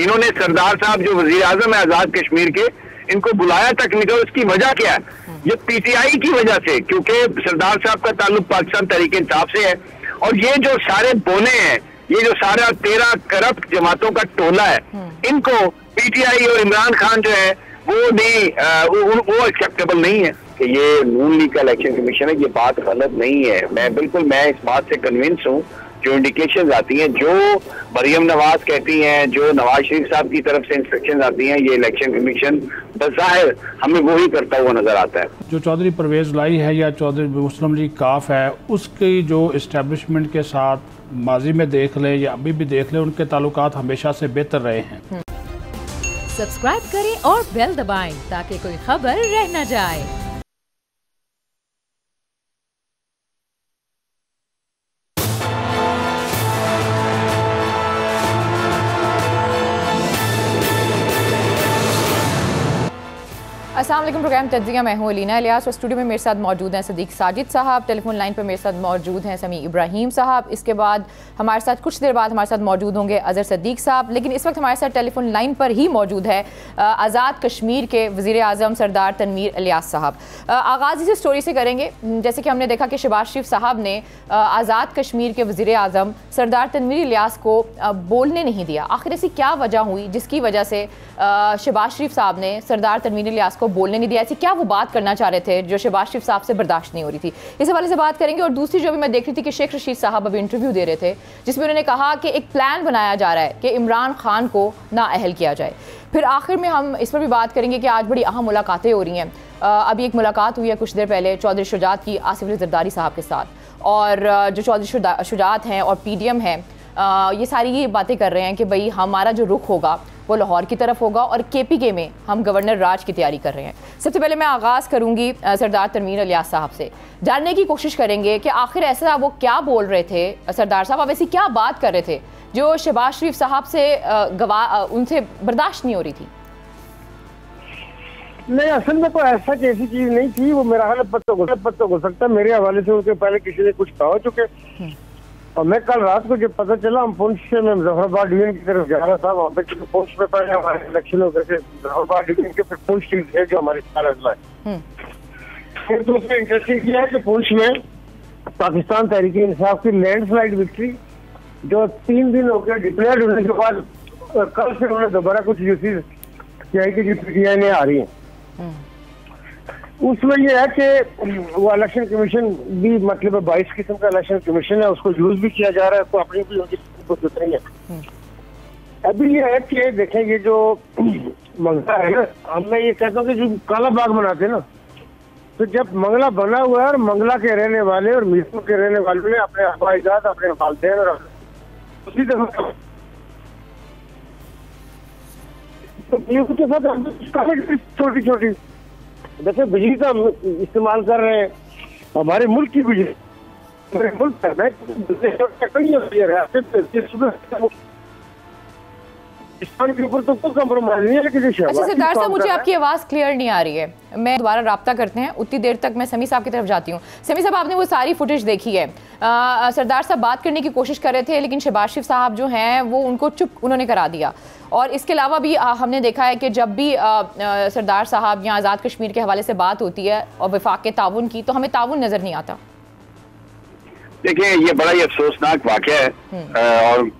इन्होंने सरदार साहब जो वजीर आजम है आजाद कश्मीर के, इनको बुलाया तक नहीं था। उसकी वजह क्या है? ये पीटीआई की वजह से, क्योंकि सरदार साहब का ताल्लुक पाकिस्तान तहरीक इंसाफ से है। और ये जो सारे बोने हैं, ये जो सारा 13 करप्ट जमातों का टोला है, इनको पीटीआई और इमरान खान जो है वो नहीं, वो एक्सेप्टेबल नहीं है कि ये नून लीग का इलेक्शन कमीशन है। ये बात गलत नहीं है। मैं इस बात से कन्विंस हूँ। जो इंडिकेशंस आती हैं, जो मरियम नवाज कहती हैं, जो नवाज शरीफ साहब की तरफ से इंस्ट्रक्शंस आती हैं, ये इलेक्शन कमीशन बज़ाहिर हमें वही करता हुआ नजर आता है। जो चौधरी परवेज लाई है या चौधरी मुस्लिम लीग काफ है, उसकी जो इस्टेब्लिशमेंट के साथ माजी में देख ले या अभी भी देख ले, उनके ताल्लुकात हमेशा से बेहतर रहे हैं। सब्सक्राइब करें और बेल दबाएं ताकि कोई खबर रह न जाए। अस्सलाम वालेकुम। प्रोग्राम तज्जिया, मैं हूँ अलीना इलियास और स्टूडियो में मेरे साथ मौजूद हैं सदीक साजिद साहब। टेलीफोन लाइन पर मेरे साथ मौजूद हैं समी इब्राहिम साहब। इसके बाद हमारे साथ कुछ देर बाद हमारे साथ मौजूद होंगे अजहर सदीक साहब। लेकिन इस वक्त हमारे साथ टेलीफोन लाइन पर ही मौजूद है आज़ाद कश्मीर के वज़ीर आज़म सरदार तनवीर इलियास साहब। आगाज़ इसी स्टोरी से करेंगे। जैसे कि हमने देखा कि शहबाज शरीफ साहब ने आज़ाद कश्मीर के वज़ीर आज़म सरदार तनवीर इलियास को बोलने नहीं दिया। आखिर ऐसी क्या वजह हुई जिसकी वजह से शहबाज शरीफ साहब ने सरदार तनवीर इलियास को बोलने नहीं दिया? ऐसी क्या वो बात करना चाह रहे थे जो शहबाज शरीफ साहब से बर्दाश्त नहीं हो रही थी? इस हवाले से बात करेंगे। और दूसरी जो भी मैं देख रही थी कि शेख रशीद साहब अभी इंटरव्यू दे रहे थे जिसमें उन्होंने कहा कि एक प्लान बनाया जा रहा है कि इमरान खान को नाअहल किया जाए। फिर आखिर में हम इस पर भी बात करेंगे कि आज बड़ी अहम मुलाकातें हो रही हैं। अभी एक मुलाकात हुई है कुछ देर पहले चौधरी शुजात की आसिफ अली जरदारी साहब के साथ, और जो चौधरी शुजात हैं और पीडीएम हैं, ये सारी ये बातें कर रहे हैं कि भाई हमारा जो रुख होगा वो लाहौर की तरफ होगा और केपीके में हम गवर्नर राज की तैयारी कर रहे हैं। सबसे पहले मैं आगाज़ करूंगी सरदार तनवीर इलियास साहब से। जानने की कोशिश करेंगे कि आखिर ऐसा वो क्या बोल रहे थे सरदार साहब, अब ऐसी क्या बात कर रहे थे जो शहबाज शरीफ साहब से उनसे बर्दाश्त नहीं हो रही थी? नहीं, असल में कोई ऐसा ऐसी चीज नहीं थी। वो मेरा हाल पत्ता हो सकता है। मेरे हवाले से उनके पहले किसी ने कुछ कहा चुके। और मैं कल रात को जब पता चला, हम पुंछ से मैं मुजफ्फराबाद डिवीजन की तरफ जा रहा था। वहाँ पे पुंछ में पहले हमारे इलेक्शन हो गए थे मुजफ्फराबाद डिवीजन के, फिर पुंछ है जो हमारी अजला है। फिर दूसरा इंटरेस्टिंग किया है कि पुंछ में पाकिस्तान तहरीक इंसाफ की लैंडस्लाइड विक्ट्री जो 3 दिन हो गया डिक्लेयर होने के बाद कल से उन्होंने दोबारा कुछ यूसीज किया कि जो पीटीआई ने आ रही है, उसमें यह है कि वो इलेक्शन कमीशन भी मतलब 22 किस्म का इलेक्शन कमीशन है, उसको यूज भी किया जा रहा है, तो अपनी भी उनकी जरूरत नहीं है। अभी ये है कि देखें, ये जो मंगला है ना, मैं ये कहता हूँ कि जो काला बाग बनाते हैं ना, तो जब मंगला बना हुआ है और मंगला के रहने वाले और मीरपुर के रहने वालों ने अपने अबाईजात, अपने वालदेन और उसी तरह के साथ छोटी छोटी जैसे बिजली का इस्तेमाल कर रहे हैं, हमारे मुल्क की बिजली, हमारे मुल्क के ऊपर तो कोई कम्प्रोमाइज नहीं है। लेकिन अच्छा सरदार साहब, मुझे आपकी आवाज़ क्लियर नहीं आ रही है। मैं दोबारा राब्ता करते हैं, उतनी देर तक मैं समी साहब की तरफ जाती हूँ। समी साहब, आपने वो सारी फुटेज देखी है। सरदार साहब बात करने की कोशिश कर रहे थे, लेकिन शहबाज शरीफ साहब जो हैं वो उनको चुप उन्होंने करा दिया। और इसके अलावा भी हमने देखा है कि जब भी सरदार साहब या आज़ाद कश्मीर के हवाले से बात होती है और वफाक के ताउन की, तो हमें ताउन नज़र नहीं आता। देखिए, ये बड़ा ही अफसोसनाक वाक़या है और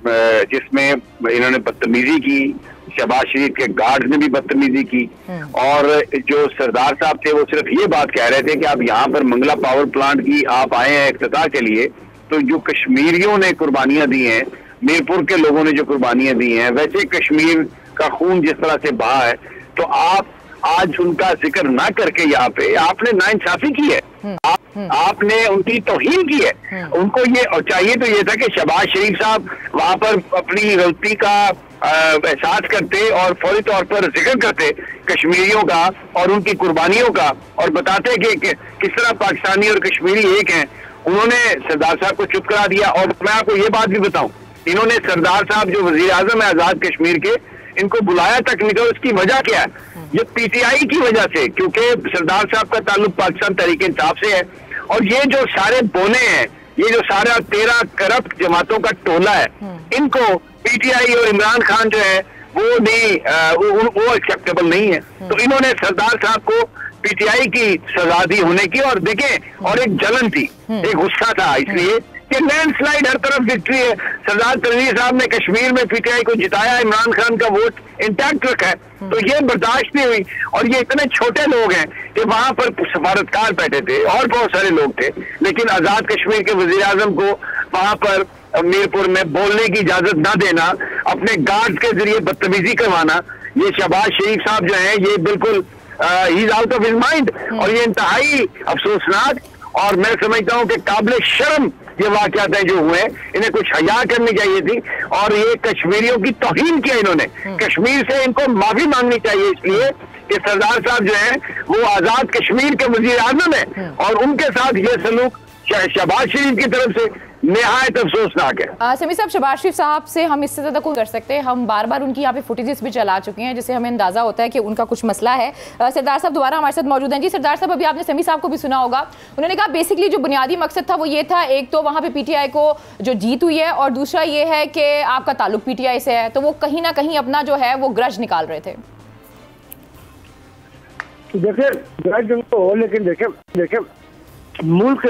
जिसमें इन्होंने बदतमीजी की, शहबाज शरीफ के गार्ड ने भी बदतमीजी की। और जो सरदार साहब थे वो सिर्फ ये बात कह रहे थे कि आप यहाँ पर मंगला पावर प्लांट की आप आए हैं इफ्तिताह के लिए, तो जो कश्मीरियों ने कुर्बानियां दी हैं, मीरपुर के लोगों ने जो कुर्बानियां दी हैं, वैसे कश्मीर का खून जिस तरह से बहा है, तो आप आज उनका जिक्र ना करके यहाँ पे आपने नाइंसाफी की है, आपने उनकी तौहीन की है। उनको ये और चाहिए तो ये था कि शहबाज शरीफ साहब वहां पर अपनी गलती का एहसास करते और फौरी तौर पर जिक्र करते कश्मीरियों का और उनकी कुर्बानियों का, और बताते कि किस तरह पाकिस्तानी और कश्मीरी एक हैं। उन्होंने सरदार साहब को चुप करा दिया। और मैं आपको ये बात भी बताऊं, इन्होंने सरदार साहब जो वजीर आजम है आजाद कश्मीर के, इनको बुलाया तक नहीं था। उसकी वजह क्या है? ये पीटीआई की वजह से, क्योंकि सरदार साहब का ताल्लुक पाकिस्तान तहरीक इंसाफ से है। और ये जो सारे बोने हैं, ये जो सारा 13 करप्ट जमातों का टोला है, इनको पीटीआई और इमरान खान जो है वो नहीं वो एक्सेप्टेबल नहीं है। तो इन्होंने सरदार साहब को पीटीआई की सजा दी होने की, और देखें और एक जलन थी, एक गुस्सा था, इसलिए कि लैंडस्लाइड हर तरफ विक्ट्री है। सरदार तनवीर साहब ने कश्मीर में पीटीआई को जिताया, इमरान खान का वोट इंटैक्ट रखा है, तो ये बर्दाश्त नहीं हुई। और ये इतने छोटे लोग हैं कि वहां पर सफारतकार बैठे थे और बहुत सारे लोग थे, लेकिन आजाद कश्मीर के वजीर आजम को वहां पर मीरपुर में बोलने की इजाजत ना देना, अपने गार्ड के जरिए बदतमीजी करवाना, ये शहबाज शरीफ साहब जो है ये बिल्कुल he is out of his mind, और ये इंतहाई अफसोसनाक और मैं समझता हूं कि काबिल शर्म ये वाकयात हैं जो हुए। इन्हें कुछ हया करनी चाहिए थी, और ये कश्मीरियों की तौहीन किया इन्होंने। कश्मीर से इनको माफी मांगनी चाहिए, इसलिए कि सरदार साहब जो है वो आजाद कश्मीर के वजीर आजम है, और उनके साथ ये सलूक शहबाज शरीफ की तरफ से निहायत अफसोसनाक है। समी साहब, शहबाज शरीफ साहब से हम इससे ज़्यादा कुछ कर सकते हैं। हम बार बार उनकी यहाँ पे फुटेजेस भी चला चुके हैं, जिससे हमें अंदाजा होता है कि उनका कुछ मसला है। सरदार साहब दोबारा हमारे साथ मौजूद हैं। जी सरदार साहब, अभी आपने समी साहब को भी सुना होगा, उन्होंने कहा बेसिकली जो बुनियादी मकसद था वो ये था, एक तो वहाँ पे पीटीआई को जो जीत हुई है, और दूसरा ये है कि आपका ताल्लुक पीटीआई से है, तो वो कहीं ना कहीं अपना जो है वो ग्रज निकाल रहे थे। देखिए ग्रज उनको हो, लेकिन देखे मुल्क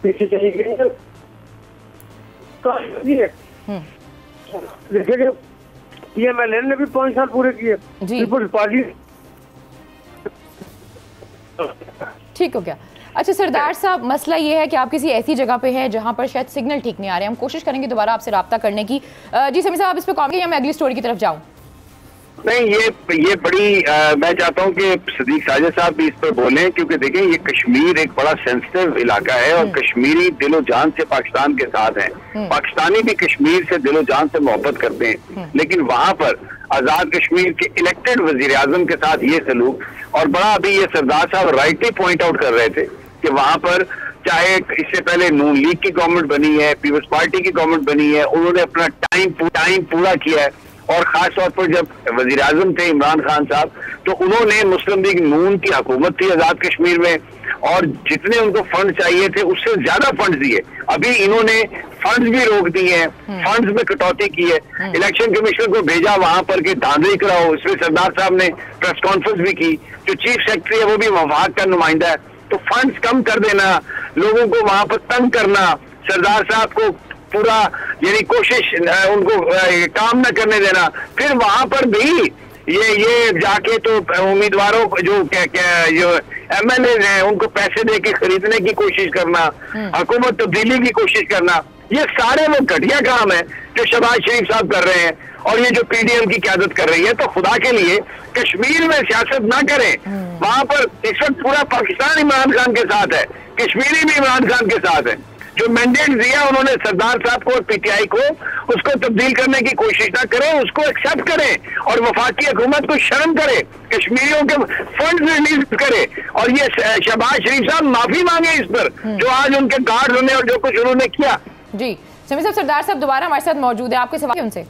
पीछे चली गई है। देखिए PMLN ने भी 5 साल पूरे किए, पीपुल्स पार्टी। ठीक हो गया। अच्छा सरदार साहब, मसला ये है कि आप किसी ऐसी जगह पे हैं जहां पर शायद सिग्नल ठीक नहीं आ रहे। हम कोशिश करेंगे दोबारा आपसे रब्ता करने की। जी समी साहब, आप इस पे कॉमेंट या मैं अगली स्टोरी की तरफ जाऊं? नहीं, ये बड़ी मैं चाहता हूं कि सदीक साजिद साहब भी इस पर बोलें, क्योंकि देखें ये कश्मीर एक बड़ा सेंसिटिव इलाका है, और कश्मीरी दिलो जान से पाकिस्तान के साथ हैं। पाकिस्तानी भी कश्मीर से दिलो जान से मोहब्बत करते हैं, लेकिन वहां पर आजाद कश्मीर के इलेक्टेड वजीर आजम के साथ ये सलूक, और बड़ा अभी ये सरदार साहब राइटली पॉइंट आउट कर रहे थे कि वहां पर चाहे इससे पहले नून लीग की गवर्नमेंट बनी है, पीपल्स पार्टी की गवर्नमेंट बनी है, उन्होंने अपना टाइम पूरा किया है, और खास तौर पर जब वजीर आजम थे इमरान खान साहब, तो उन्होंने मुस्लिम लीग नून की हुकूमत थी आजाद कश्मीर में, और जितने उनको फंड चाहिए थे उससे ज्यादा फंड दिए। अभी इन्होंने फंड्स भी रोक दिए हैं, फंड्स में कटौती की है। इलेक्शन कमीशन को भेजा वहां पर कि धांधली कराओ, इसमें सरदार साहब ने प्रेस कॉन्फ्रेंस भी की। जो चीफ सेक्रेटरी है वो भी वफाक का नुमाइंदा है। तो फंड्स कम कर देना, लोगों को वहां पर तंग करना, सरदार साहब को पूरा यानी कोशिश उनको काम न करने देना, फिर वहां पर भी ये जाके तो उम्मीदवारों जो MLA हैं उनको पैसे दे के खरीदने की कोशिश करना, हुकूमत तब्दीली की कोशिश करना, ये सारे वो घटिया काम है जो शहबाज शरीफ साहब कर रहे हैं, और ये जो PDM की क़यादत कर रही है। तो खुदा के लिए कश्मीर में सियासत ना करें। वहां पर इस वक्त पूरा पाकिस्तान इमरान खान के साथ है, कश्मीरी भी इमरान खान के साथ है। जो मैंडेट दिया उन्होंने सरदार साहब को और PTI को, उसको तब्दील करने की कोशिश ना करें, उसको एक्सेप्ट करें, और वफाकी हुकूमत को शर्म करे, कश्मीरियों के फंड रिलीज करे, और ये शहबाज शरीफ साहब माफी मांगे इस पर जो आज उनके गार्ड होने और जो कुछ उन्होंने किया। जी समी साहब, सरदार साहब दोबारा हमारे साथ मौजूद है, आपके सवाल उनसे।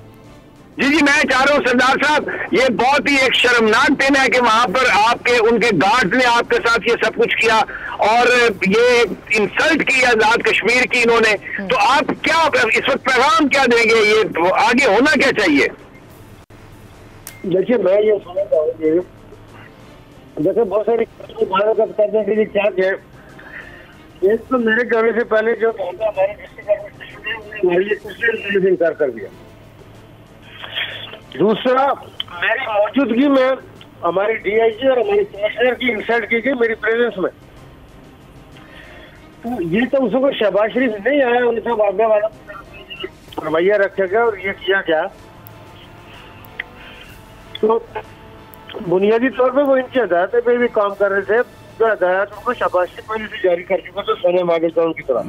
जी, मैं चाह रहा हूँ सरदार साहब, ये बहुत ही एक शर्मनाक दिन है कि वहां पर आपके उनके गार्ड ने आपके साथ ये सब कुछ किया, और ये इंसल्ट की आजाद कश्मीर की इन्होंने। तो आप क्या इस वक्त पैगाम क्या देंगे, ये आगे होना क्या चाहिए? देखिए मैं ये समझता हूँ, देखिए बहुत सारी करने के लिए क्या है, एक तो मेरे कहने से पहले जो हमारे डिस्ट्रिक्ट इनकार कर दिया, दूसरा मेरी मौजूदगी में हमारी DIG और हमारी कमिश्नर की इंसल्ट की गई मेरी प्रेजेंस में। तो ये तो उसको शहबाज शरीफ नहीं आया, उनका वादा वाला रवैया रखा गया और ये किया गया। तो बुनियादी तौर पे वो इनकी हदायत पे भी काम कर रहे थे, जो हदायत उनको शहबाज शरीफ पहले से जारी कर चुका था सोने मांगे था उनकी तरह।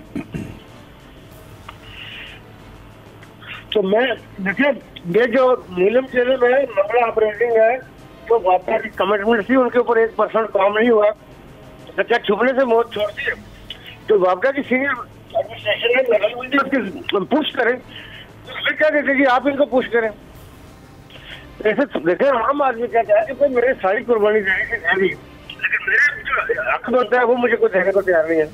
तो मैं देखिए ये जो नीलम चैनल में मंगला ऑपरेटिंग है, तो वापस की कमिटमेंट थी उनके ऊपर 1% काम नहीं हुआ, बच्चा छुपने से मौत छोड़ दी। तो वापस की सीनियर एडमिनिस्ट्रेशन ने मुझे उसकी पुश करें, तो हमें क्या कहते हैं कि आप इनको पुश करें। ऐसे देखें आम आदमी क्या चाहे कि भाई मेरे सारी कुर्बानी देने की है, लेकिन मेरे जो हक होता है वो मुझे कोई देने को तैयार नहीं है।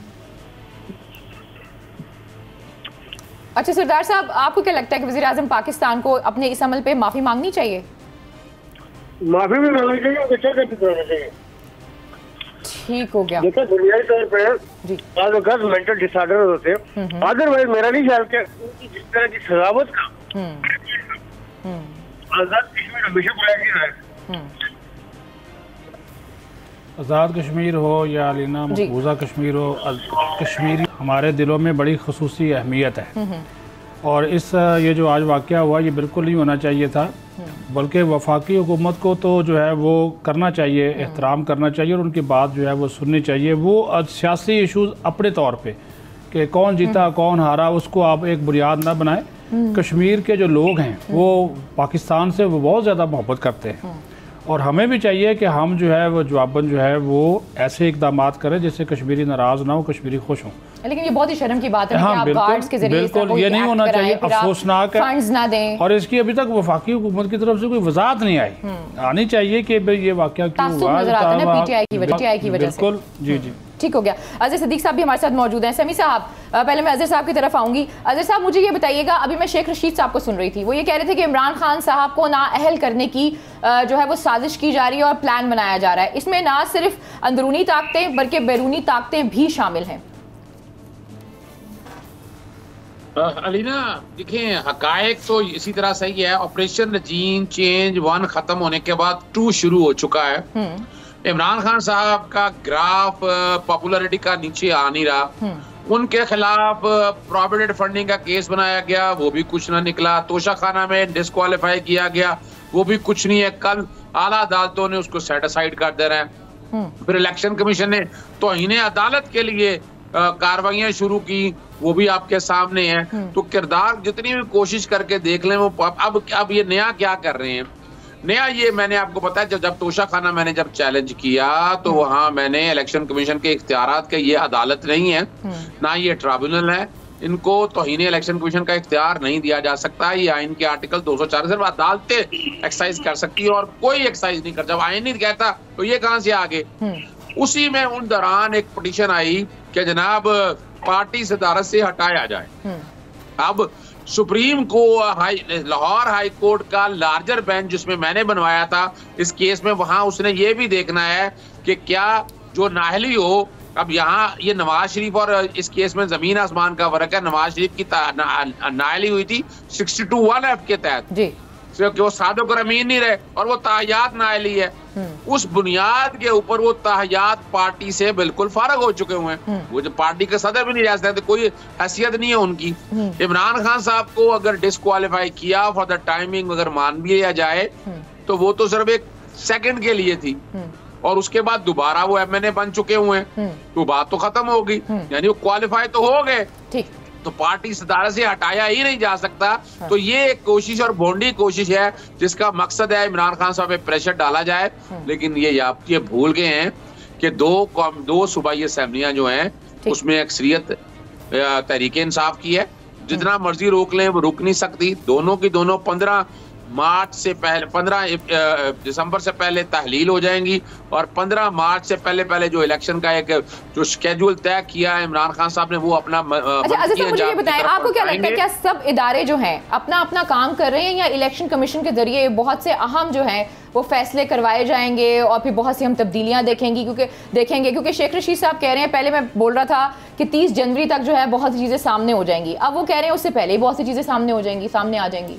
अच्छा सरदार साहब, आपको क्या लगता है कि वज़ीर आज़म पाकिस्तान को अपने इस अमल पे माफ़ी मांगनी चाहिए? माफी भी मांगनी चाहिए, अच्छा करना चाहिए। ठीक हो गया। देखो बुनियादी तौर पर जी आज मेंटल डिसऑर्डर होते हैं, अदरवाइज मेरा नहीं ख्याल कि जिस तरह की सजावट का आजाद कश्मीर हमेशा बुलाया गया है। आज़ाद कश्मीर हो या अलीना मकबूजा कश्मीर हो, कश्मीर हमारे दिलों में बड़ी खसूसी अहमियत है। और ये जो आज वाक़या हुआ ये बिल्कुल नहीं होना चाहिए था, बल्कि वफाकी हुकूमत को तो जो है वो करना चाहिए, एहतराम करना चाहिए और उनकी बात जो है वो सुननी चाहिए। वो सियासी इशूज़ अपने तौर पे कि कौन जीता कौन हारा उसको आप एक बुनियाद ना बनाएं। कश्मीर के जो लोग हैं वो पाकिस्तान से वो बहुत ज़्यादा मोहब्बत करते हैं और हमें भी चाहिए कि हम जो है वो जवाबन जो है वो ऐसे इकदाम करें जिससे कश्मीरी नाराज़ ना हो, कश्मीरी खुश हों। लेकिन ये बहुत ही शर्म की बात है कि आप गार्ड्स के जरिए बिल्कुल ये नहीं होना चाहिए, अफसोसनाक है। फंड्स ना दें और इसकी अभी तक वफाकी हुकूमत की तरफ से कोई वजाहत नहीं आई, आनी चाहिए कि ये वाक़या क्यों हुआ। पीटीआई की वजह से। बिल्कुल जी जी ठीक हो गया। अजहर सिद्दीक साहब भी हमारे साथ मौजूद हैं। समी साहब, पहले मैं अजहर साहब की तरफ आऊंगी। अजहर साहब मुझे ये बताइएगा, अभी मैं शेख रशीद साहब को सुन रही थी, वो ये कह रहे थे कि इमरान खान साहब को नाअहल करने की जो है वो साजिश की जा रही है और प्लान बनाया जा रहा है। इसमें ना सिर्फ अंदरूनी ताकतें बल्कि बैरूनी ताकतें भी शामिल हैं। अलीना देखिए, हकायक तो इसी तरह सही है। ऑपरेशन रजीम चेंज 1 खत्म होने के बाद 2 शुरू हो चुका है। इमरान खान साहब का ग्राफ पॉपुलैरिटी का नीचे आ नहीं रहा। उनके खिलाफ प्रोविडेंट फंडिंग का केस बनाया गया, वो भी कुछ ना निकला। तोशाखाना में डिस्क्वालीफाई किया गया, वो भी कुछ नहीं है। कल आला अदालतों ने उसको सेट असाइड कर दे रहे हैं। फिर इलेक्शन कमीशन ने तौहीन अदालत के लिए कार्रवाइयां शुरू की, वो भी आपके सामने है। तो किरदार जितनी भी कोशिश करके देख लें, वो अब ये नया क्या कर रहे हैं। नया ये मैंने आपको बताया, जब तोशाखाना मैंने जब चैलेंज किया तो वहां मैंने इलेक्शन कमीशन के इख्तियारात के, ये अदालत नहीं है ना ये ट्रिब्यूनल है, इनको तौहीन इलेक्शन कमीशन का इख्तियार नहीं दिया जा सकता। ये आइन के आर्टिकल 204 सिर्फ अदालतें एक्सरसाइज कर सकती है और कोई एक्सरसाइज नहीं कर। जब आइन नहीं कहता तो ये कहां से आगे। उसी में उन दौरान एक पिटीशन आई कि जनाब पार्टी सदारत से हटाया जाए। अब सुप्रीम को लाहौर हाई कोर्ट का लार्जर बेंच जिसमें मैंने बनवाया था इस केस में, वहां उसने ये भी देखना है कि क्या जो नाअहली हो। अब यहाँ ये नवाज शरीफ और इस केस में जमीन आसमान का फर्क है। नवाज शरीफ की नाअहली हुई थी 62(1)(f) के तहत जी, कि वो सादो कर अमीन नहीं रहे और वो ताहियात नाअहली है। उस बुनियाद के ऊपर वो ताहियात पार्टी से बिल्कुल फारग हो चुके हुए हैं। वो जो पार्टी के सदर भी नहीं रह सकते, कोई हैसियत नहीं है उनकी। इमरान खान साहब को अगर डिस्क्वालीफाई किया फॉर द टाइमिंग अगर मान भी लिया जाए तो वो तो सिर्फ एक सेकंड के लिए थी और उसके बाद दोबारा वो MNA बन चुके हुए हैं, तो बात तो खत्म होगी। यानी वो क्वालिफाई तो हो गए, तो पार्टी सदारत से हटाया ही नहीं जा सकता। तो ये एक कोशिश और भोंडी कोशिश है जिसका मकसद है इमरान खान साहब पे प्रेशर डाला जाए। लेकिन आप ये भूल गए हैं कि दो सूबाई असेंबलियां जो हैं उसमें अक्सरियत तहरीक इंसाफ की है। जितना मर्जी रोक लें वो रुक नहीं सकती। दोनों की दोनों 15 मार्च से पहले 15 दिसंबर से पहले तहलील हो जाएंगी और 15 मार्च से पहले जो इलेक्शन का एक जो शेड्यूल तय किया है इमरान खान साहब ने वो अपना। अच्छा मुझे ये बताएं, आपको क्या लगता है क्या सब इदारे जो हैं अपना अपना काम कर रहे हैं या इलेक्शन कमीशन के जरिए बहुत से अहम जो हैं वो फैसले करवाए जाएंगे और फिर बहुत सी हम तब्दीलियां क्योंकि शेख रशीद साहब कह रहे हैं, पहले मैं बोल रहा था कि 30 जनवरी तक जो है बहुत सी चीजें सामने हो जाएंगी, अब वो कह रहे हैं उससे पहले बहुत सी चीजें सामने आ जाएंगी।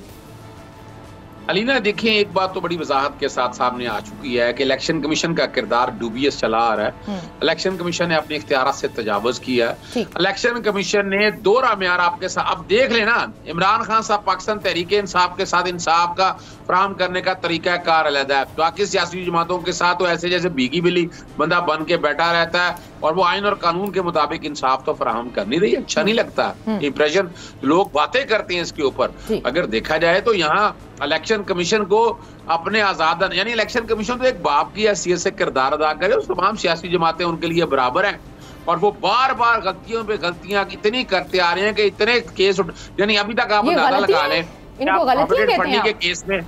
अलीना देखिए, एक बात तो बड़ी वजाहत के साथ सामने आ चुकी है कि इलेक्शन कमीशन का किरदार डूबियस चला आ रहा है। इलेक्शन कमीशन ने अपने इख्तियार से तजावुज किया। इलेक्शन कमीशन ने दोहरा म्यार आपके साथ, अब देख लेना, इमरान खान साहब पाकिस्तान तहरीक इंसाफ के साथ इंसाफ का फराहम करने का तरीका कार अलग है। बाकी सियासी जमातों के साथ तो ऐसे जैसे भीगी बिल्ली बंदा बन के बैठा रहता है और वो आइन और कानून के मुताबिक इंसाफ तो फराहम कर नहीं रही। अच्छा नहीं लगता इंप्रेशन, लोग बातें करते हैं इसके ऊपर। अगर देखा जाए तो यहाँ इलेक्शन कमीशन को अपने आजाद, यानी इलेक्शन कमीशन तो एक बाप की हैसियत से किरदार अदा करे। उस तमाम सियासी जमातें उनके लिए बराबर हैं और वो बार बार गलतियों पे गलतियां इतनी करते आ रहे हैं कि इतने केस, यानी अभी तक आप अंदाजा लगा लें फंडिंग के केस में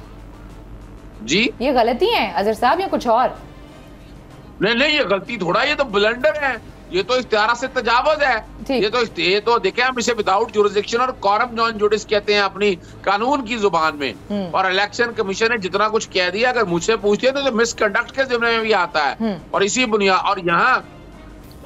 जी ये गलती है अजहर साहब या कुछ और? नहीं, ये गलती थोड़ा, ये तो ब्लंडर है। ये तो इख्तियार से तजावुज है। ये तो देखें हम इसे विदाउट जुरिसडिक्शन और कॉरम नॉन जुडिस कहते हैं अपनी कानून की जुबान में। और इलेक्शन कमीशन ने जितना कुछ कह दिया, अगर मुझसे पूछते हैं तो मिसकंडक्ट के जिम्मे में भी आता है। और इसी बुनियाद, और यहाँ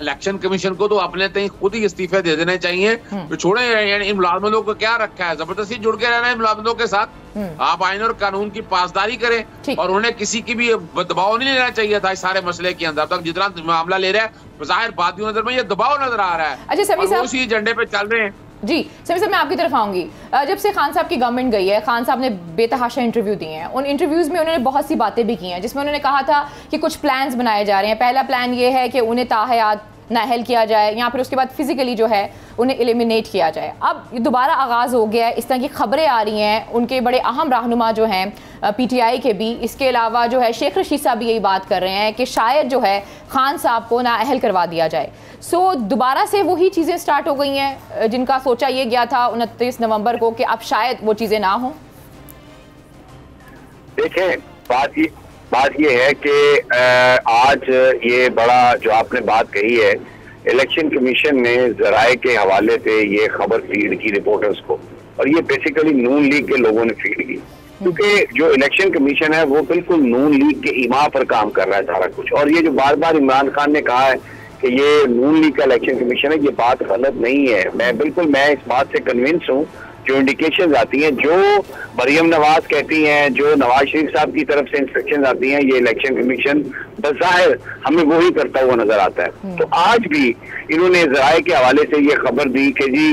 इलेक्शन कमीशन को तो अपने तय खुद ही इस्तीफे दे देने चाहिए। तो छोड़े इन मुलाजमतों को क्या रखा है, जबरदस्ती जुड़ के रहना है मुलाजमतों के साथ। आप आइन और कानून की पासदारी करें और उन्हें किसी की भी दबाव नहीं लेना चाहिए था इस सारे मसले के अंदर। तक जितना मामला ले रहा है जाहिर बातियों नजर में ये दबाव नजर आ रहा है। अच्छा समी साहब, उसी एजेंडे पे चल रहे हैं। जी समी साहब, मैं आपकी तरफ आऊंगी। जब से खान साहब की गवर्नमेंट गई है, खान साहब ने बेतहाशा इंटरव्यू दिए हैं। उन इंटरव्यूज में उन्होंने बहुत सी बातें भी की हैं, जिसमें उन्होंने कहा था कि कुछ प्लान्स बनाए जा रहे हैं। पहला प्लान ये है कि उन्हें ताहयात नाअहल किया जाए, या फिर उसके बाद फिजिकली जो है उन्हें एलिमिनेट किया जाए। अब दोबारा आगाज़ हो गया है, इस तरह की खबरें आ रही हैं। उनके बड़े अहम रहनुमा जो हैं पीटीआई के भी, इसके अलावा जो है शेख रशीद साहब भी यही बात कर रहे हैं कि शायद जो है खान साहब को नाअहल करवा दिया जाए। सो दोबारा से वही चीज़ें स्टार्ट हो गई हैं जिनका सोचा ये गया था 29 नवंबर को कि अब शायद वो चीज़ें ना हों। देखें, बात ये है कि आज ये बड़ा जो आपने बात कही है, इलेक्शन कमीशन ने जराए के हवाले से ये खबर फीड की रिपोर्टर्स को, और ये बेसिकली नून लीग के लोगों ने फीड की, क्योंकि जो इलेक्शन कमीशन है वो बिल्कुल नून लीग के ईमा पर काम कर रहा है सारा कुछ। और ये जो बार बार इमरान खान ने कहा है कि ये नून लीग का इलेक्शन कमीशन है, ये बात गलत नहीं है। मैं इस बात से कन्विंस हूँ। जो इंडिकेशंस आती हैं, जो मरियम नवाज कहती हैं, जो नवाज शरीफ साहब की तरफ से इंस्ट्रक्शंस आती हैं, ये इलेक्शन कमीशन बज़ाहिर हमें वही करता हुआ नजर आता है। तो आज भी इन्होंने ज़राए के हवाले से ये खबर दी कि जी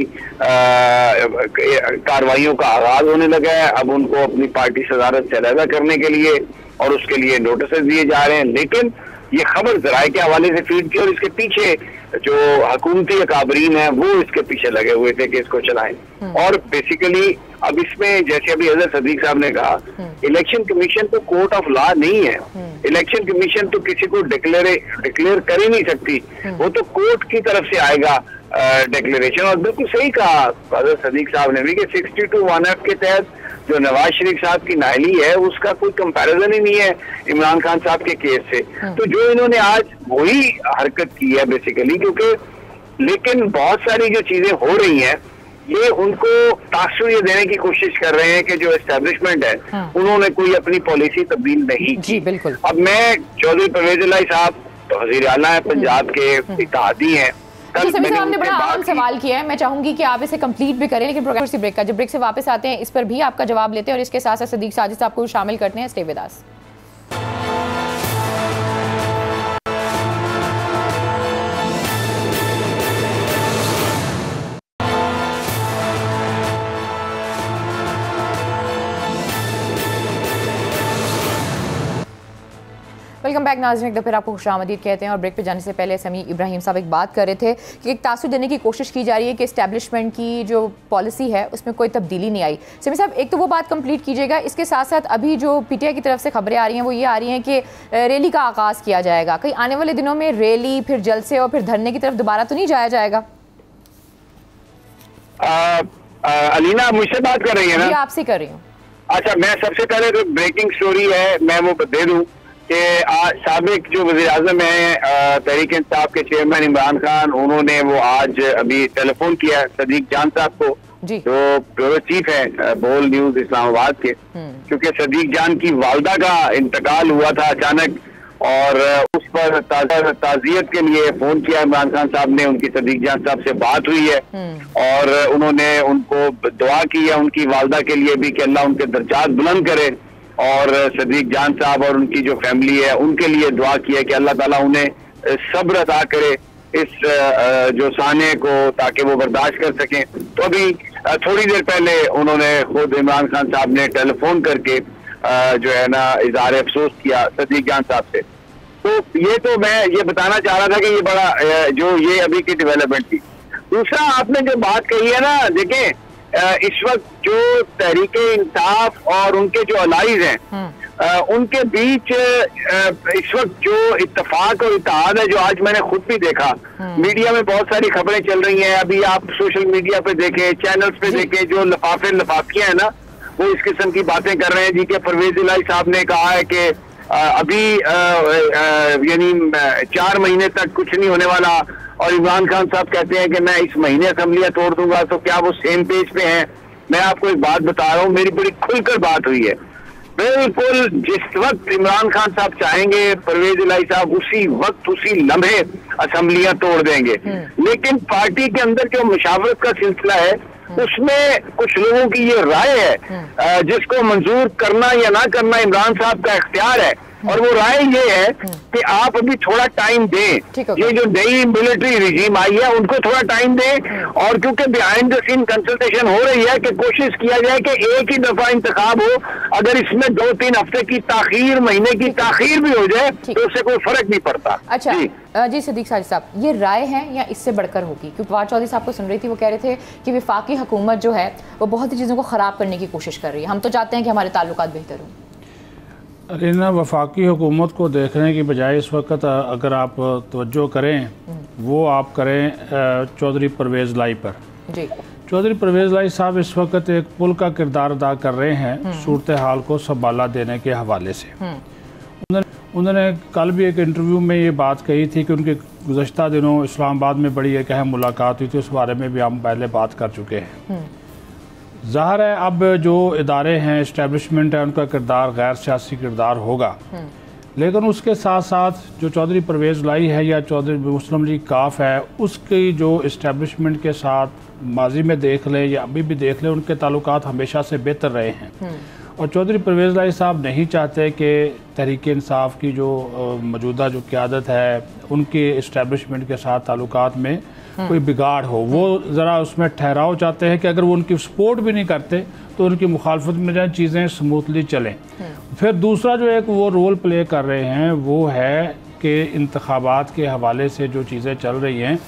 कार्रवाइयों का आगाज होने लगा है। अब उनको अपनी पार्टी सदारत से अलग करने के लिए और उसके लिए नोटिस दिए जा रहे हैं। लेकिन ये खबर ज़राए के हवाले से फीड की, और इसके पीछे जो हुकूमती अकाबरीन है वो इसके पीछे लगे हुए थे कि इसको चलाएं। और बेसिकली अब इसमें जैसे अभी अजहर सदीक साहब ने कहा, इलेक्शन कमीशन तो कोर्ट ऑफ लॉ नहीं है। इलेक्शन कमीशन तो किसी को डिक्लेयर कर ही नहीं सकती, वो तो कोर्ट की तरफ से आएगा डिक्लेरेशन। और बिल्कुल सही कहा अजहर सदीक साहब ने भी कि 62(1)(f) के तहत जो नवाज शरीफ साहब की नाअहली है उसका कोई कंपैरिजन ही नहीं है इमरान खान साहब के केस से। तो जो इन्होंने आज वही हरकत की है बेसिकली, क्योंकि लेकिन बहुत सारी जो चीजें हो रही हैं ये उनको तासुर ये देने की कोशिश कर रहे हैं कि जो एस्टेब्लिशमेंट है उन्होंने कोई अपनी पॉलिसी तब्दील नहीं की। बिल्कुल। अब मैं चौधरी परवेज इलाही साहब तो वज़ीर आला है, पंजाब के इत्तेहादी हैं। सभी साहब ने बड़ा अहम सवाल किया है, मैं चाहूंगी कि आप इसे कंप्लीट भी करें, लेकिन प्रोग्राम से ब्रेक का, जब ब्रेक से वापस आते हैं इस पर भी आपका जवाब लेते हैं और इसके साथ साथ सदीक साजिद साहब को भी शामिल करते हैं। Stay with us. Welcome back नाज़रीन, एक दफ़ा फिर आपको खुशामदीद कहते हैं। और ब्रेक पे जाने से पहले समी इब्राहिम साहब एक बात कर रहे थे कि एक तासुर देने की कोशिश की जा रही है कि इस्टेब्लिशमेंट की जो पॉलिसी है उसमें कोई तब्दीली नहीं आई। समी साहब, एक तो वो बात कंप्लीट कीजिएगा, इसके साथ साथ अभी जो पीटीआई की तरफ से खबरें आ रही हैं वो ये आ रही हैं कि रैली का आगाज़ किया जाएगा। कहीं आने वाले दिनों में रैली, फिर जलसे और फिर धरने की तरफ दोबारा तो नहीं जाया जाएगा? अलीना मुझसे बात कर रही है ना? आपसे कर रही हूँ। अच्छा, मैं सबसे पहले तो ब्रेकिंग स्टोरी है मैं वो दे दूं कि साबिक जो वज़ीर आज़म है तहरीक इंसाफ के चेयरमैन इमरान खान, उन्होंने वो आज अभी टेलीफोन किया सदीक जान साहब को, जो ब्यूरो चीफ है बोल न्यूज इस्लामाबाद के, क्योंकि सदीक जान की वालदा का इंतकाल हुआ था अचानक और उस पर ताज़ियत के लिए फोन किया इमरान खान साहब ने। उनकी सदीक जान साहब से बात हुई है और उन्होंने उनको दुआ की है उनकी वालदा के लिए भी कि अल्लाह उनके दर्जात बुलंद करे, और सदीक जान साहब और उनकी जो फैमिली है उनके लिए दुआ की है कि अल्लाह ताला उन्हें सब्र अता करे इस जो साने को, ताकि वो बर्दाश्त कर सकें। तो अभी थोड़ी देर पहले उन्होंने खुद इमरान खान साहब ने टेलीफोन करके जो है ना इज़हार अफसोस किया सदीक जान साहब से। तो ये तो मैं ये बताना चाह रहा था कि ये बड़ा जो ये अभी की डेवलपमेंट थी। दूसरा, आपने जो बात कही है ना, देखें इस वक्त जो तहरीक इंसाफ और उनके जो अलाइज हैं उनके बीच इस वक्त जो इत्तेफाक और इत्तेहाद है, जो आज मैंने खुद भी देखा, मीडिया में बहुत सारी खबरें चल रही हैं। अभी आप सोशल मीडिया पे देखें, चैनल्स पे देखें, जो लफाफियां हैं ना वो इस किस्म की बातें कर रहे हैं जी के परवेज इलाही साहब ने कहा है कि अभी यानी 4 महीने तक कुछ नहीं होने वाला, और इमरान खान साहब कहते हैं कि मैं इस महीने असेंबलियां तोड़ दूंगा, तो क्या वो सेम पेज पे हैं? मैं आपको एक बात बता रहा हूँ, मेरी बड़ी खुलकर बात हुई है। बिल्कुल जिस वक्त इमरान खान साहब चाहेंगे, परवेज इलाही साहब उसी वक्त उसी लम्हे असेंबलियां तोड़ देंगे। लेकिन पार्टी के अंदर जो मुशावरत का सिलसिला है उसमें कुछ लोगों की ये राय है जिसको मंजूर करना या ना करना इमरान साहब का इख्तियार है, और वो राय ये है कि आप अभी थोड़ा टाइम दें। ये जो नई मिलिट्री रिजीम आई है उनको थोड़ा टाइम दें, और क्योंकि बिहाइंड द सीन कंसल्टेशन हो रही है कि कोशिश किया जाए कि एक ही दफा इंतखाब हो, अगर इसमें 2-3 हफ्ते की ताखीर, महीने की ताखीर भी हो जाए तो उससे कोई फर्क नहीं पड़ता। अच्छा जी सदीक साजिद साहब, ये राय है या इससे बढ़कर होगी? क्योंकि फवाद चौधरी साहब को सुन रही थी, वो कह रहे थे कि वफाकी हुकूमत जो है वो बहुत सी चीज़ों को ख़राब करने की कोशिश कर रही है। हम तो चाहते हैं कि हमारे ताल्लुकात बेहतर हों। इन वफाकी हुकूमत को देखने की बजाय इस वक्त अगर आप तवज्जो करें, वो आप करें चौधरी परवेज़ लाई पर। जी चौधरी परवेज़ लाई साहब इस वक्त एक पुल का किरदार अदा कर रहे हैं सूरत हाल को संभाला देने के हवाले से। उन्होंने कल भी एक इंटरव्यू में ये बात कही थी कि उनके गुज़श्ता दिनों इस्लामाबाद में बड़ी एक अहम मुलाकात हुई थी, उस बारे में भी हम पहले बात कर चुके हैं। ज़ाहिर है अब जो इदारे हैं, इस्टेब्लिशमेंट है, उनका किरदार गैर सियासी किरदार होगा, लेकिन उसके साथ साथ जो चौधरी परवेज़ लाई है या चौधरी मुस्लिम लीग काफ है, उसकी जो इस्टेब्लिशमेंट के साथ माजी में देख लें या अभी भी देख लें, उनके ताल्लुकात हमेशा से बेहतर रहे हैं। और चौधरी परवेज़ लाई साहब नहीं चाहते कि तहरीक इंसाफ की जो मौजूदा जो क़यादत है उनके इस्टेब्लिशमेंट के साथ ताल्लुकात में कोई बिगाड़ हो। वो ज़रा उसमें ठहराव चाहते हैं कि अगर वो उनकी सपोर्ट भी नहीं करते तो उनकी मुखालफत में जाए चीज़ें स्मूथली चलें। फिर दूसरा जो एक वो रोल प्ले कर रहे हैं वो है कि इंतखाबात के हवाले से जो चीज़ें चल रही हैं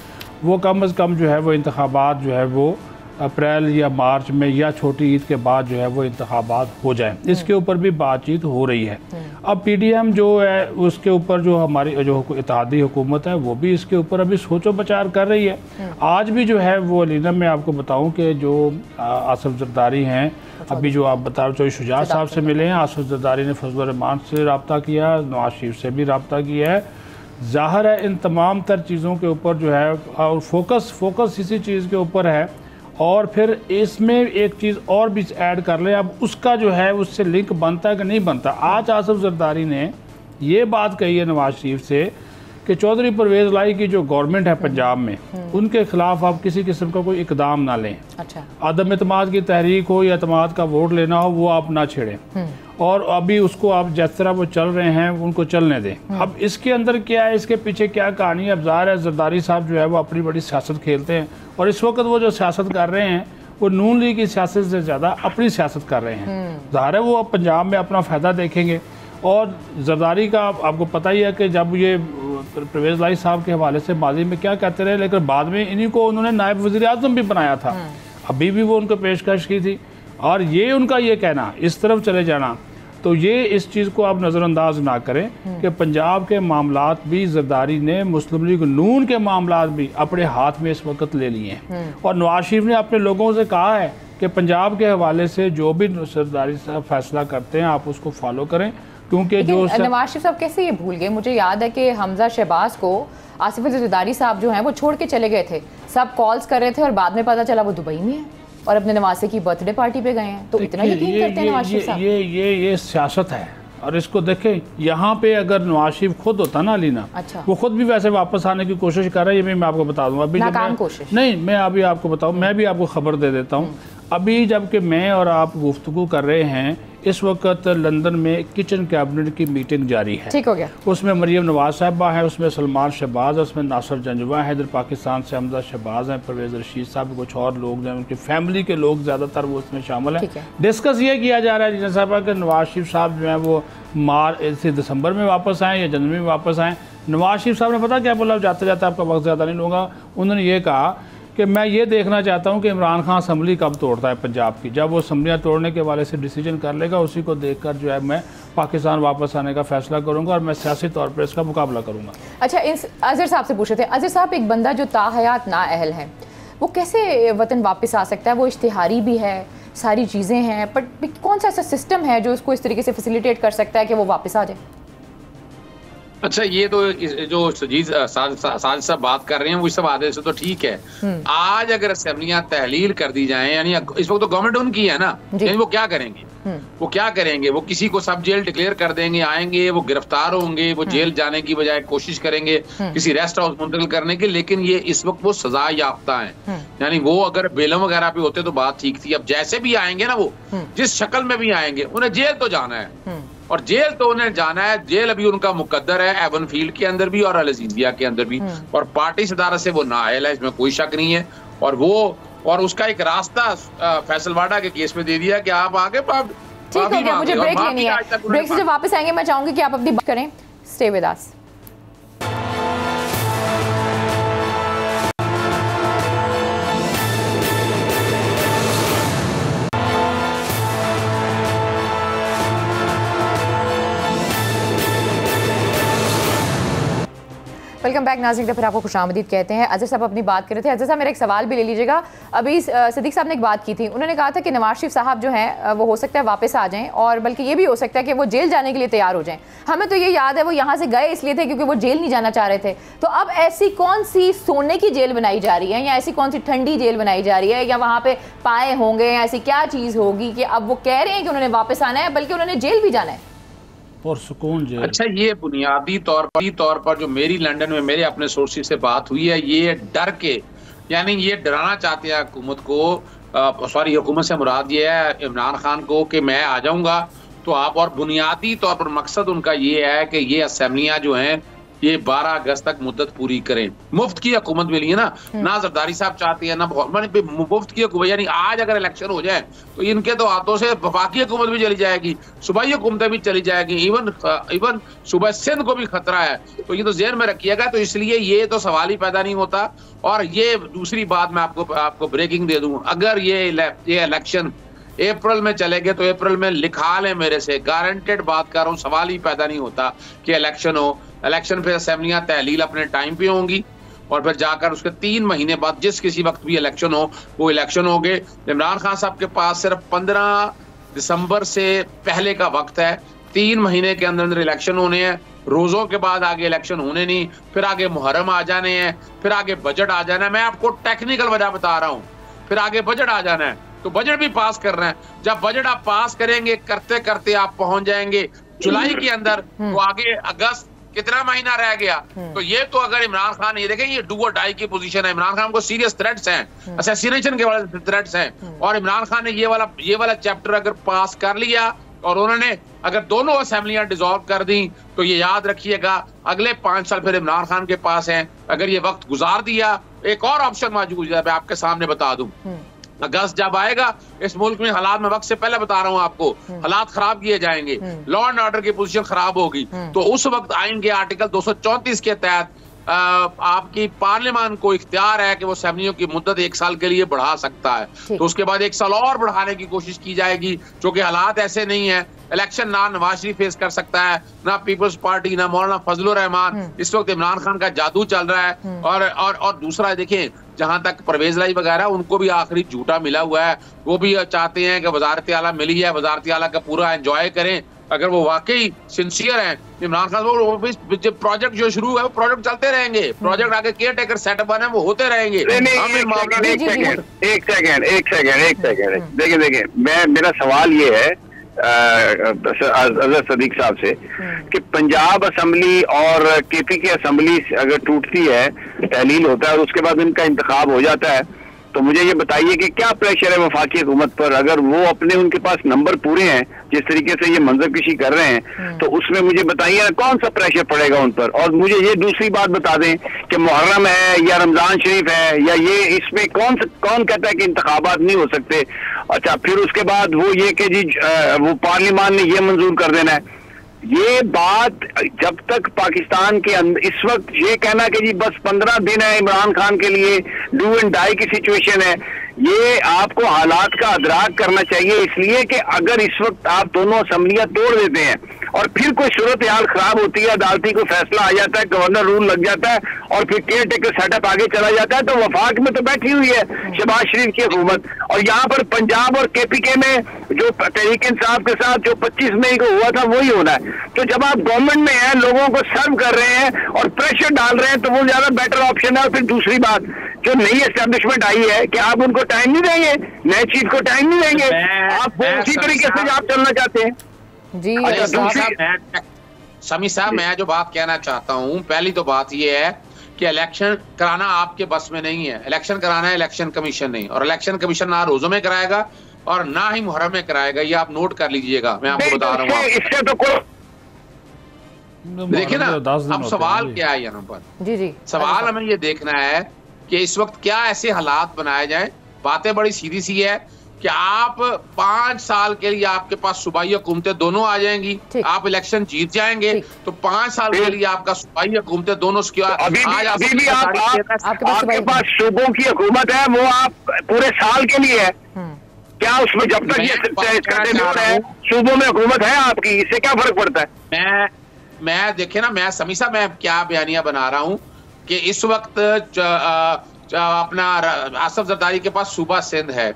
वो कम अज़ कम जो है वो इंतखाबात जो है वो अप्रैल या मार्च में या छोटी ईद के बाद जो है वो इंतखाबात हो जाए, इसके ऊपर भी बातचीत हो रही है। अब PDM जो है उसके ऊपर जो हमारी जो इत्तेहादी हुकूमत है वो भी इसके ऊपर अभी सोचो बचार कर रही है। आज भी जो है वो अलीना मैं आपको बताऊं कि जो आसिफ जरदारी हैं, अभी जो आप बता रहे शुजात साहब से मिले हैं, आसिफ जरदारी ने फजल रहमान से रब्ता किया, नवाज शरीफ से भी रब्ता किया है। ज़ाहिर है इन तमाम तर चीज़ों के ऊपर जो है और फोकस इसी चीज़ के ऊपर है। और फिर इसमें एक चीज़ और भी ऐड कर लें, अब उसका जो है उससे लिंक बनता है कि नहीं बनता। आज आसिफ जरदारी ने ये बात कही है नवाज शरीफ से कि चौधरी परवेज़ लाई की जो गवर्नमेंट है पंजाब में, उनके खिलाफ आप किसी किस्म का कोई इकदाम ना लें। अच्छा। अदम एतमाद की तहरीक हो या एतमाद का वोट लेना हो वो आप ना छेड़ें, और अभी उसको आप जिस तरह वो चल रहे हैं उनको चलने दें। अब इसके अंदर क्या है, इसके पीछे क्या कहानी है? अब ज़ाहिर है जरदारी साहब जो है वो अपनी बड़ी सियासत खेलते हैं, और इस वक्त वो जो सियासत कर रहे हैं वो नून लीग की सियासत से ज़्यादा अपनी सियासत कर रहे हैं। ज़ाहिर है वो अब पंजाब में अपना फ़ायदा देखेंगे। और जरदारी का आपको पता ही है कि जब ये परवेज़ लाई साहब के हवाले से माजी में क्या कहते रहे, लेकिन बाद में इन्हीं को उन्होंने नायब वज़ीर आज़म भी बनाया था, अभी भी वो उनको पेशकश की थी। और ये उनका ये कहना, इस तरफ चले जाना, तो ये इस चीज़ को आप नज़रअंदाज ना करें कि पंजाब के मामलात भी जरदारी ने मुस्लिम लीग नून के मामलात भी अपने हाथ में इस वक्त ले लिए हैं। और नवाज शरीफ ने अपने लोगों से कहा है कि पंजाब के हवाले से जो भी जरदारी साहब फैसला करते हैं आप उसको फॉलो करें, क्योंकि जो नवाज शरीफ साहब कैसे ये भूल गए? मुझे याद है कि हमजा शहबाज को आसिफ जरदारी साहब जो हैं वो छोड़ के चले गए थे, सब कॉल्स कर रहे थे और बाद में पता चला वो दुबई में है और अपने नवासे की बर्थडे पार्टी पे गए हैं। तो इतना यकीन करते हैं नवाज शरीफ साहब? ये सियासत है। और इसको देखें, यहाँ पे अगर नवाज शरीफ खुद होता ना अलीना, अच्छा, वो खुद भी वैसे वापस आने की कोशिश कर रहा है, ये मैं आपको बता दूंगा। अभी नहीं, मैं अभी आपको बताऊँ, मैं भी आपको खबर दे देता हूँ। अभी जबकि मैं और आप गुफ्तगू कर रहे हैं, इस वक्त लंदन में किचन कैबिनेट की मीटिंग जारी है। ठीक हो गया। उसमें मरियम नवाज साहबा है, उसमें सलमान शहबाज है, उसमें नासर जंजवा है, इधर पाकिस्तान से हमजा शहबाज हैं, परवेज़ रशीद साहब, कुछ और लोग हैं, उनकी फैमिली के लोग ज़्यादातर वो उसमें शामिल हैं। डिस्कस ये किया जा रहा है जिन साहबा कि नवाज शरीफ साहब जो है वो से दिसंबर में वापस आएँ या जनवरी में वापस आएँ। नवाज शरीफ साहब ने पता क्या बोला, जाते जाते आपका वक्त ज़्यादा नहीं लूँगा, उन्होंने ये कहा कि मैं ये देखना चाहता हूँ कि इमरान खान असम्बली कब तोड़ता है पंजाब की। जब वो असम्बलियाँ तोड़ने के वाले से डिसीजन कर लेगा, उसी को देखकर जो है मैं पाकिस्तान वापस आने का फैसला करूँगा और मैं सियासी तौर पर इसका मुकाबला करूँगा। अच्छा, अजहर साहब से पूछे थे, अजहर साहब एक बंदा जो ताहयात नाअहल है वो कैसे वतन वापस आ सकता है? वो इश्तिहारी भी है, सारी चीज़ें हैं, बट कौन सा ऐसा सिस्टम है जो उसको इस तरीके से फैसिलिटेट कर सकता है कि वो वापस आ जाए? अच्छा, ये तो जो साजिद साहब बात कर रहे हैं वो इस सब आदेश से तो ठीक है। आज अगर असेंबलियां तहलील कर दी जाएं, यानी इस वक्त तो गवर्नमेंट उनकी है ना, यानी वो क्या करेंगे? वो क्या करेंगे? वो किसी को सब जेल डिक्लेयर कर देंगे, आएंगे, वो गिरफ्तार होंगे, वो जेल जाने की बजाय कोशिश करेंगे किसी रेस्ट हाउस मुंतकिल करने की। लेकिन ये इस वक्त वो सजा याफ्ता है, यानी वो अगर बेलम वगैरह पे होते तो बात ठीक थी। अब जैसे भी आएंगे ना, वो जिस शक्ल में भी आएंगे, उन्हें जेल तो जाना है, और जेल तो उन्हें जाना है। जेल अभी उनका मुकद्दर है, एवन फील्ड के अंदर भी और अल अज़ीज़िया के अंदर भी, और पार्टी सदारत से वो नाअहल है, इसमें कोई शक नहीं है। और उसका एक रास्ता फैसलवाड़ा के केस में दे दिया कि आप आगे ठीक हो गया, मुझे ब्रेक लेनी है। ब्रेक से जब वापस आएंगे मैं चाहूंगी कि आप अपनी बात करें। Stay with us. Welcome back नाज़रीन, फिर आपको खुशामदीद कहते हैं। अजहर साहब अपनी बात कर रहे थे। अजहर साहब मेरा एक सवाल भी ले लीजिएगा। अभी सिद्दीक साहब ने एक बात की थी, उन्होंने कहा था कि नवाज शरीफ साहब जो हैं वो हो सकता है वापस आ जाएं, और बल्कि ये भी हो सकता है कि वो जेल जाने के लिए तैयार हो जाएं। हमें तो ये याद है वो यहाँ से गए इसलिए थे क्योंकि वो जेल नहीं जाना चाह रहे थे। तो अब ऐसी कौन सी सोने की जेल बनाई जा रही है, या ऐसी कौन सी ठंडी जेल बनाई जा रही है, या वहाँ पर पाए होंगे, या ऐसी क्या चीज़ होगी कि अब वो कह रहे हैं कि उन्होंने वापस आना है, बल्कि उन्होंने जेल भी जाना है? और सुकून जेल। अच्छा, ये बुनियादी तौर पर जो मेरी लंदन में मेरे अपने सोर्सेज से बात हुई है, ये डर के, यानी ये डराना चाहते हैं हुकूमत को, सॉरी हुकूमत से मुराद ये है इमरान खान को, कि मैं आ जाऊंगा तो आप, और बुनियादी तौर पर मकसद उनका ये है कि ये असेंबलियां जो हैं ये 12 अगस्त तक मुद्दत पूरी करें। मुफ्त की हुकूमत मिली है ना जरदारी साहब चाहते हैं ना मुफ्त की हुकूमत, यानी आज अगर इलेक्शन हो जाए तो इनके तो हाथों से वफाकी हुकूमत भी चली जाएगी, सूबाई हुकूमतें भी चली जाएगी, इवन सूबा सिंध को भी खतरा है। तो ये तो ज़हन में रखिएगा। तो इसलिए ये तो सवाल ही पैदा नहीं होता। और ये दूसरी बात मैं आपको ब्रेकिंग दे दूं, अगर ये इलेक्शन अप्रैल में चलेंगे तो अप्रैल में लिखा लें मेरे से, गारंटेड बात कर रहा हूँ, सवाल ही पैदा नहीं होता कि इलेक्शन हो। इलेक्शन पे असेंबलियां तहलील अपने टाइम पे होंगी, और फिर जाकर उसके 3 महीने बाद जिस किसी वक्त भी इलेक्शन हो वो इलेक्शन होंगे। इमरान खान साहब के पास सिर्फ 15 दिसंबर से पहले का वक्त है, 3 महीने के अंदर अंदर इलेक्शन होने हैं। रोजों के बाद आगे इलेक्शन होने नहीं, फिर आगे मुहर्रम आ जाने हैं, फिर आगे बजट आ जाना है। मैं आपको टेक्निकल वजह बता रहा हूँ, फिर आगे बजट आ जाना है, तो बजट भी पास कर रहे हैं। जब बजट आप पास करेंगे, करते करते आप पहुंच जाएंगे जुलाई के अंदर, तो आगे अगस्त कितना महीना रह गया। तो ये तो अगर इमरान खान, ये देखें ये डू और डाई की पोजीशन है। इमरान खान को सीरियस थ्रेट्स हैं, असैसिनेशन के वाले थ्रेट्स हैं, और इमरान खान ने ये वाला चैप्टर अगर पास कर लिया और उन्होंने अगर दोनों असेंबलियां डिसॉल्व कर दी, तो ये याद रखिएगा अगले 5 साल फिर इमरान खान के पास हैं। अगर ये वक्त गुजार दिया, एक और ऑप्शन मौजूद है, मैं आपके सामने बता दूं। अगस्त जब आएगा, इस मुल्क में हालात, मैं वक्त से पहले बता रहा हूँ आपको, हालात खराब किए जाएंगे, लॉ एंड ऑर्डर की पोजीशन खराब होगी, तो उस वक्त आएंगे आर्टिकल 234 के तहत आपकी पार्लियामान को इख्तियार है कि वो असेंबलियों की मुद्दत 1 साल के लिए बढ़ा सकता है। तो उसके बाद 1 साल और बढ़ाने की कोशिश की जाएगी, जो कि हालात ऐसे नहीं है। इलेक्शन ना नवाज शरीफ फेस कर सकता है, ना पीपल्स पार्टी, ना मौलाना फजलुर रहमान। इस वक्त इमरान खान का जादू चल रहा है। और दूसरा देखें, जहां तक परवेज लाई वगैरह, उनको भी आखिरी झूठा मिला हुआ है। वो भी चाहते हैं कि वजारत आला मिली है, वजारत आला का पूरा एंजॉय करें। अगर वो वाकई सिंसियर हैं इमरान खान, वो प्रोजेक्ट जो शुरू है वो प्रोजेक्ट चलते रहेंगे, प्रोजेक्ट आगे केयर टेकर सेटअप बने वो होते रहेंगे। एक सेकंड देखिए, मेरा सवाल ये है अजहर सदीक साहब से कि पंजाब असेंबली और केपी की असेंबली अगर टूटती है, तहलील होता है और उसके बाद इनका इंतखाब हो जाता है, तो मुझे ये बताइए कि क्या प्रेशर है वफाकी हुकूमत पर? अगर वो उनके पास नंबर पूरे हैं, जिस तरीके से ये मंजरकशी कर रहे हैं, तो उसमें मुझे बताइए कौन सा प्रेशर पड़ेगा उन पर। और मुझे ये दूसरी बात बता दें कि मुहर्रम है या रमजान शरीफ है, या ये इसमें कौन कहता है कि इंतखाबात नहीं हो सकते? अच्छा, फिर उसके बाद वो ये कि जी वो पार्लियामान ने ये मंजूर कर देना है। ये बात जब तक पाकिस्तान के अंदर इस वक्त ये कहना कि जी बस 15 दिन है इमरान खान के लिए, डू एंड डाई की सिचुएशन है, ये आपको हालात का अदराक करना चाहिए। इसलिए कि अगर इस वक्त आप दोनों असेंबलियां तोड़ देते हैं और फिर कोई सूरत हाल खराब होती है, अदालती को फैसला आ जाता है, गवर्नर रूल लग जाता है और फिर केयर टेकर सेटअप आगे चला जाता है, तो वफाक में तो बैठी हुई है शहबाज शरीफ की हुकूमत, और यहाँ पर पंजाब और केपीके में जो तहरीक इंसाफ के साथ जो 25 मई को हुआ था वही होना है। तो जब आप गवर्नमेंट में हैं, लोगों को सर्व कर रहे हैं और प्रेशर डाल रहे हैं, तो वो ज्यादा बेटर ऑप्शन है। और फिर दूसरी बात, जो नई एस्टेब्लिशमेंट आई है, कि आप उनको टाइम नहीं देंगे, नए चीफ को टाइम नहीं देंगे, आप वो उसी तरीके से आप चलना चाहते हैं जी। शमी साहब, मैं जो बात कहना चाहता हूँ, पहली तो बात ये है कि इलेक्शन कराना आपके बस में नहीं है। इलेक्शन कराना है इलेक्शन कमीशन नहीं, और इलेक्शन कमीशन ना रोजों में कराएगा और ना ही मुहर्रम में कराएगा। ये आप नोट कर लीजिएगा, मैं आपको बता रहा हूँ। इससे तो कोई देखिए ना, अब सवाल क्या है यहाँ पर? जी जी, सवाल हमें ये देखना है कि इस वक्त क्या ऐसे हालात बनाए जाए। बातें बड़ी सीधी सी है कि आप 5 साल के लिए आपके पास सूबाई हुकूमतें दोनों आ जाएंगी, आप इलेक्शन जीत जाएंगे, तो 5 साल के लिए आपका सूबाई हुकूमतें दोनों अभी भी आपके पास सूबों की हुकूमत है, वो आप पूरे साल के लिए है। क्या उसमें जब तक ये है सूबों में हुकूमत है आपकी, इससे क्या फर्क पड़ता है? मैं देखे ना, मैं समी साहब, मैं क्या बयानिया बना रहा हूँ कि इस वक्त अपना आसफ जरदारी के पास सूबा सिंध है,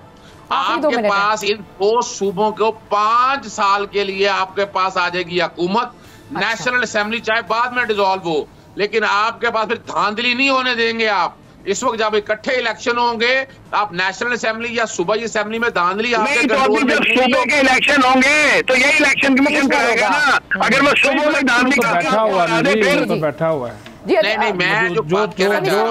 आपके पास इन 2 सूबों को 5 साल के लिए आपके पास आ जाएगी हुकूमत। नेशनल असेंबली चाहे बाद में डिसॉल्व हो, लेकिन आपके पास फिर धांधली नहीं होने देंगे आप। इस वक्त जब इकट्ठे इलेक्शन होंगे, आप नेशनल असेंबली या सूबाई असेंबली में धांधली आपके कंट्रोल में सूबे के इलेक्शन होंगे तो यही इलेक्शन कमीशन करेगा ना। अगर वो सूबों में धांधली बैठा हुआ है नहीं, मैं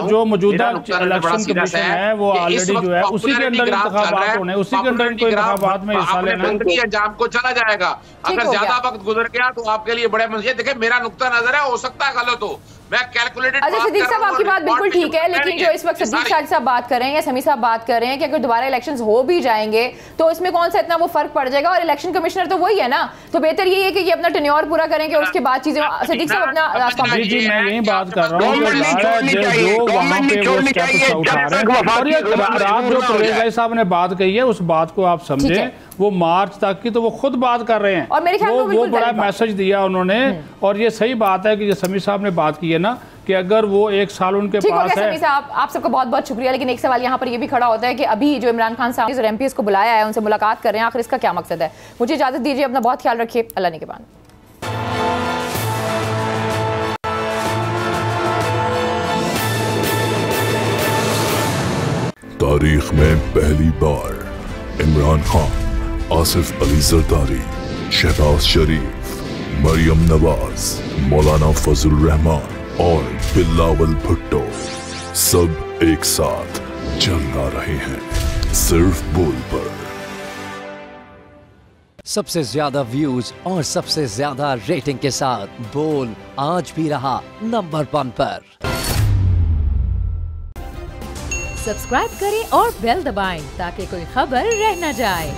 जो मौजूदा इलेक्शन कमीशन है वो ऑलरेडी जो है उसी के अंदर इंतखाबात होने, उसी के अंदर इनको इंतखाबात में हिस्सा लेना है। अंजाम को चला जाएगा। अगर ज्यादा वक्त गुजर गया तो आपके लिए बड़े मसले। देखिए, मेरा नुक्ता नजर है, हो सकता है गलत हो, मैं कैलकुलेटेड। अच्छा सिद्दीक साहब, आपकी बात बिल्कुल ठीक है, लेकिन जो इस वक्त सिद्दीक साजिद साहब बात कर रहे हैं या समी साहब बात कर रहे हैं कि अगर दोबारा इलेक्शंस हो भी जाएंगे तो इसमें कौन सा इतना वो फर्क पड़ जाएगा, और इलेक्शन कमिश्नर तो वही है ना, तो बेहतर ये है कि ये अपना टेन्योर पूरा करेंगे और उसके बाद चीजें। सिद्दीक साहब अपना रास्ता। जी, मैं यही बात कर रहा हूँ, जो वहाँ पे वो स्टेप उठा रहे हैं, और ये रात जो परवेज साहब ने बात कही है उस बात को आप समझे, वो मार्च तक की तो वो खुद बात कर रहे हैं, और मेरे ख्याल में वो बड़ा मैसेज दिया उन्होंने। और ये सही बात है कि जो समी साहब ने बात की है ना, कि अगर वो 1 साल उनके पास है। आप सबका बहुत बहुत शुक्रिया, लेकिन एक सवाल यहाँ पर ये भी खड़ा होता है कि अभी जो इमरान खान साहब ने एमपीएस को बुलाया है, उनसे मुलाकात कर रहे हैं, आखिर इसका क्या मकसद है? मुझे इजाजत दीजिए, अपना बहुत ख्याल रखिए, अल्लाह ने के बाद। तारीख में पहली बार इमरान खान, आसिफ अली जरदारी, शहबाज शरीफ, मरियम नवाज, मौलाना फजल रहमान और बिलावल भुट्टो सब एक साथ जलना रहे हैं सिर्फ बोल पर। सबसे ज्यादा व्यूज और सबसे ज्यादा रेटिंग के साथ बोल आज भी रहा नंबर 1 पर। सब्सक्राइब करें और बेल दबाएं ताकि कोई खबर रह न जाए।